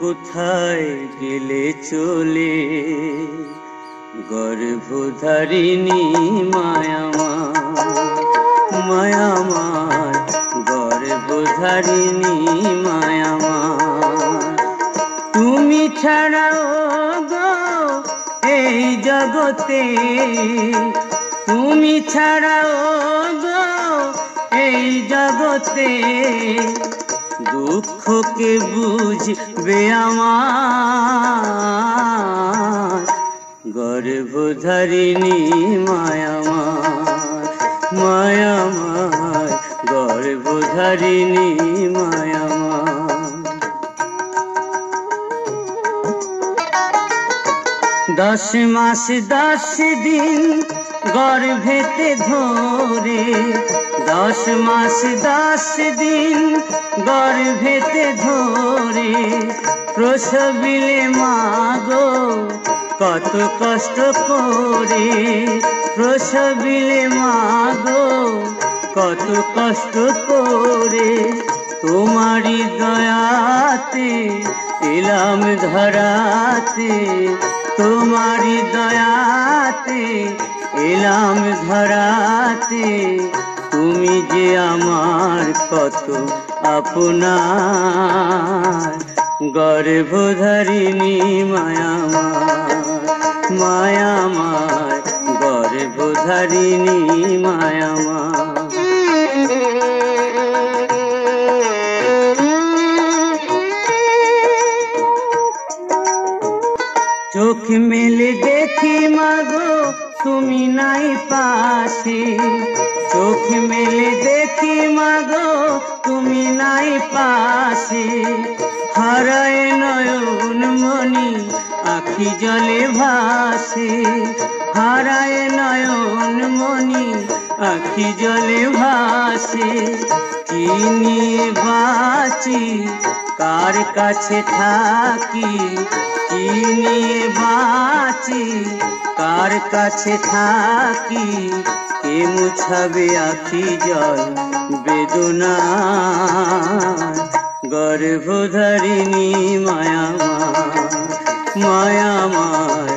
কোথায় গেলে চলে গর্ভধারিণী মায়ামার, মায়ামার গর্ভধারিণী মায়ামার। তুমি ছাড়াও গো এই জগতে, তুমি ছাড়াও গো এই জগতে দুঃখকে বুঝবে আমার গর্ভধারিণী মায়ামার, মায়ামার গর্ভধারিণী মায়ামার। 10 মাস 10 দিন গর্ভেতে ধরে, 10 মাস 10 দিন গর্ভেতে ধরে প্রসবিলে মাগো কত কষ্ট করে, প্রসবিলে মাগো কত কষ্ট করে। তোমারই দয়াতে এলাম ধরাতে, তোমারই দয়াতে এলাম ধরাতে। তুমি যে আমার কত আপনার গর্ভধারিণী মায়ামার, মায়ামার গর্ভধারিণী মায়ামার। চোখ মেলে দেখি মাগো তুমি নাই পাশে, চোখ মেলে দেখি মাগো তুমি নাই পাশে। হারায় নয়ন মনি আখি জলে ভাসে, হারায় নয়ন মনি আখি জলে ভাসে। কি নিয়ে বাঁচি কার কাছে থাকি, কি নিয়ে বাঁচি কার কাছে থাকি। কে মুছাবে আখি জল বেদনার গর্ভধারিণী মায়ামার, মায়ামার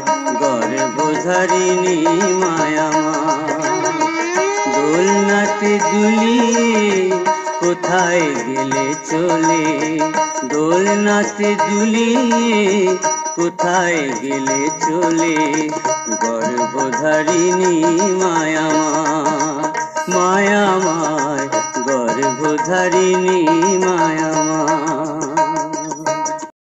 গর্ভধারিণী মায়ামার। দোলনাতে দুলিয়ে কোথায় গেলে চলে, দোলনাতে দুলিয়ে কোথায় গেলে চলে গর্ভধারিণী মায়ামার, মায়ামার গর্ভধারিণী মায়ামার।